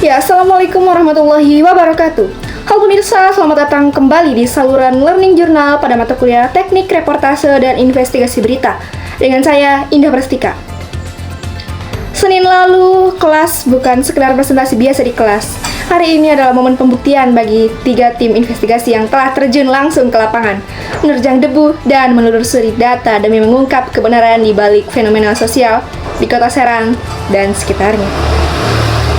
Ya, Assalamualaikum warahmatullahi wabarakatuh. Halo pemirsa, selamat datang kembali di saluran Learning Journal pada mata kuliah Teknik Reportase dan Investigasi Berita. Dengan saya, Indah Prastika. Senin lalu, kelas bukan sekedar presentasi biasa di kelas. Hari ini adalah momen pembuktian bagi 3 tim investigasi yang telah terjun langsung ke lapangan, menerjang debu dan menelusuri data demi mengungkap kebenaran di balik fenomena sosial di Kota Serang dan sekitarnya.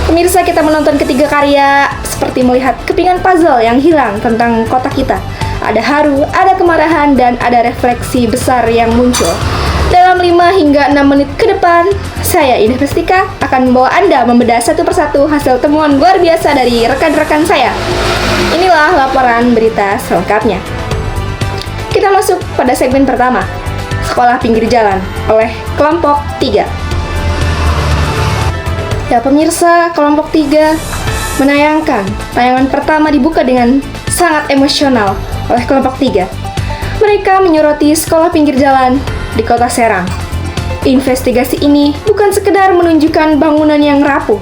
Pemirsa, kita menonton ketiga karya seperti melihat kepingan puzzle yang hilang tentang kota kita. Ada haru, ada kemarahan, dan ada refleksi besar yang muncul. Dalam 5 hingga 6 menit ke depan, saya Indah Prastika akan membawa Anda membedah satu persatu hasil temuan luar biasa dari rekan-rekan saya. Inilah laporan berita selengkapnya. Kita masuk pada segmen pertama, Sekolah Pinggir Jalan oleh kelompok 3. Ya pemirsa, kelompok 3 menayangkan tayangan pertama dibuka dengan sangat emosional oleh kelompok 3. Mereka menyoroti sekolah pinggir jalan di Kota Serang. Investigasi ini bukan sekedar menunjukkan bangunan yang rapuh,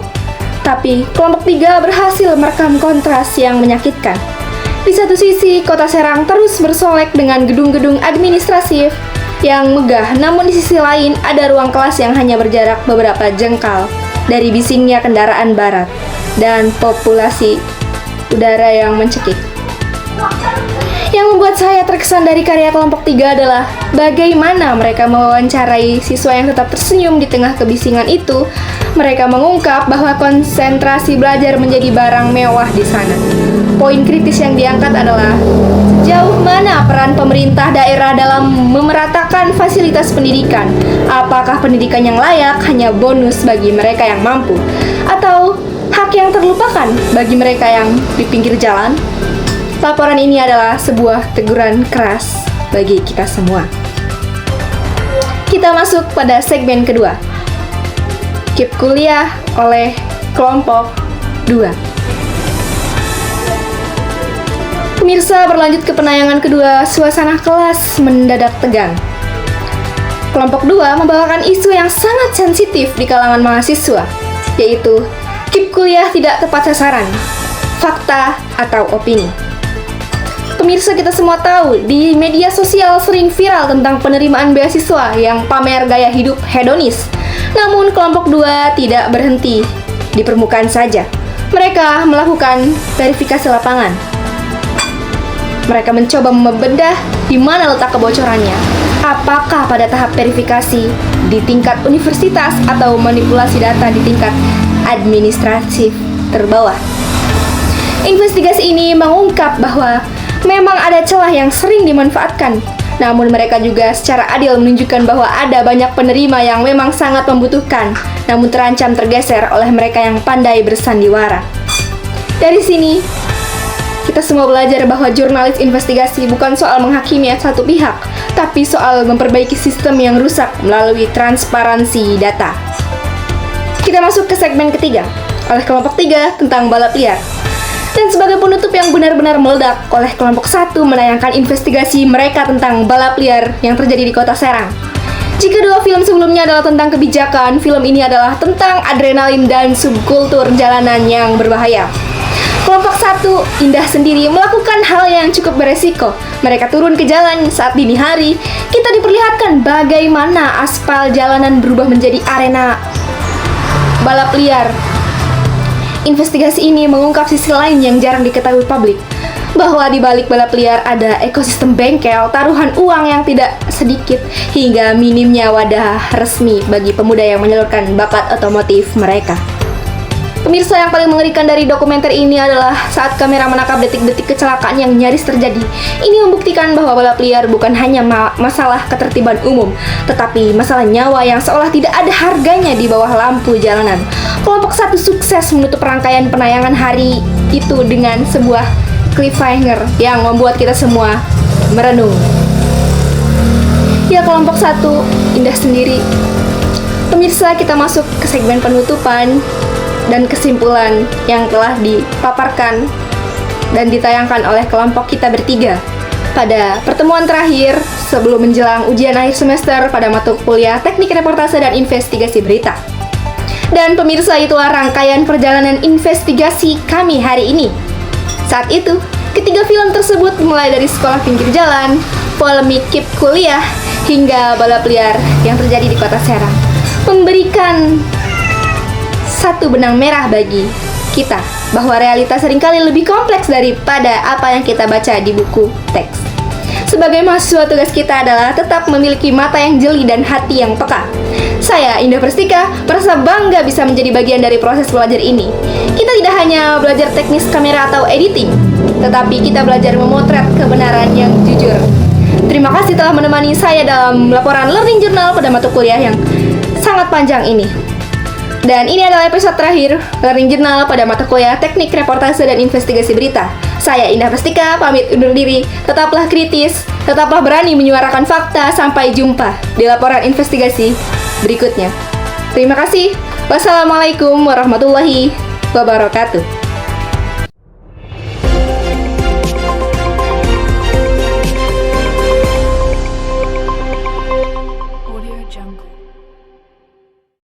tapi kelompok 3 berhasil merekam kontras yang menyakitkan. Di satu sisi, Kota Serang terus bersolek dengan gedung-gedung administratif yang megah, namun di sisi lain ada ruang kelas yang hanya berjarak beberapa jengkal dari bisingnya kendaraan barat dan populasi udara yang mencekik. Yang membuat saya terkesan dari karya kelompok 3 adalah bagaimana mereka mewawancarai siswa yang tetap tersenyum di tengah kebisingan itu. Mereka mengungkap bahwa konsentrasi belajar menjadi barang mewah di sana. Poin kritis yang diangkat adalah sejauh mana peran pemerintah daerah dalam memeratakan fasilitas pendidikan. Apakah pendidikan yang layak hanya bonus bagi mereka yang mampu, atau hak yang terlupakan bagi mereka yang di pinggir jalan? Laporan ini adalah sebuah teguran keras bagi kita semua. Kita masuk pada segmen kedua, Keep Kuliah oleh kelompok 2. Pemirsa, berlanjut ke penayangan kedua, suasana kelas mendadak tegang. Kelompok 2 membawakan isu yang sangat sensitif di kalangan mahasiswa, yaitu Keep Kuliah tidak tepat sasaran, fakta atau opini. Pemirsa, kita semua tahu di media sosial sering viral tentang penerimaan beasiswa yang pamer gaya hidup hedonis. Namun kelompok 2 tidak berhenti di permukaan saja. Mereka melakukan verifikasi lapangan. Mereka mencoba membedah di mana letak kebocorannya. Apakah pada tahap verifikasi di tingkat universitas atau manipulasi data di tingkat administratif terbawah. Investigasi ini mengungkap bahwa memang ada celah yang sering dimanfaatkan. Namun mereka juga secara adil menunjukkan bahwa ada banyak penerima yang memang sangat membutuhkan, namun terancam tergeser oleh mereka yang pandai bersandiwara. Dari sini, kita semua belajar bahwa jurnalis investigasi bukan soal menghakimi satu pihak, tapi soal memperbaiki sistem yang rusak melalui transparansi data. Kita masuk ke segmen ketiga, oleh kelompok 3 tentang balap liar. Dan sebagai penutup yang benar-benar meledak, oleh kelompok 1 menayangkan investigasi mereka tentang balap liar yang terjadi di Kota Serang. Jika 2 film sebelumnya adalah tentang kebijakan, film ini adalah tentang adrenalin dan subkultur jalanan yang berbahaya. Kelompok 1, Indah sendiri, melakukan hal yang cukup beresiko. Mereka turun ke jalan saat dini hari. Kita diperlihatkan bagaimana aspal jalanan berubah menjadi arena balap liar. Investigasi ini mengungkap sisi lain yang jarang diketahui publik, bahwa di balik balap liar ada ekosistem bengkel, taruhan uang yang tidak sedikit, hingga minimnya wadah resmi bagi pemuda yang menyalurkan bakat otomotif mereka. Pemirsa, yang paling mengerikan dari dokumenter ini adalah saat kamera menangkap detik-detik kecelakaan yang nyaris terjadi. Ini membuktikan bahwa balap liar bukan hanya masalah ketertiban umum, tetapi masalah nyawa yang seolah tidak ada harganya di bawah lampu jalanan. Kelompok 1 sukses menutup rangkaian penayangan hari itu dengan sebuah cliffhanger yang membuat kita semua merenung. Ya, kelompok 1, Indah sendiri. Pemirsa, kita masuk ke segmen penutupan dan kesimpulan yang telah dipaparkan dan ditayangkan oleh kelompok kita bertiga pada pertemuan terakhir sebelum menjelang ujian akhir semester pada mata kuliah Teknik Reportase dan Investigasi Berita. Dan pemirsa, itulah rangkaian perjalanan investigasi kami hari ini. Saat itu, ketiga film tersebut mulai dari Sekolah Pinggir Jalan, polemik KIP kuliah, hingga balap liar yang terjadi di kota Serang, memberikan satu benang merah bagi kita bahwa realitas seringkali lebih kompleks daripada apa yang kita baca di buku teks. Sebagai mahasiswa, tugas kita adalah tetap memiliki mata yang jeli dan hati yang peka. Saya, Indah Perstika, merasa bangga bisa menjadi bagian dari proses belajar ini. Kita tidak hanya belajar teknis kamera atau editing, tetapi kita belajar memotret kebenaran yang jujur. Terima kasih telah menemani saya dalam laporan Learning Journal pada mata kuliah yang sangat panjang ini. Dan ini adalah episode terakhir Learning Journal pada mata kuliah Teknik Reportase dan Investigasi Berita. Saya Indah Perstika, pamit undur diri. Tetaplah kritis, tetaplah berani menyuarakan fakta. Sampai jumpa di laporan investigasi berikutnya. Terima kasih. Wassalamualaikum warahmatullahi wabarakatuh.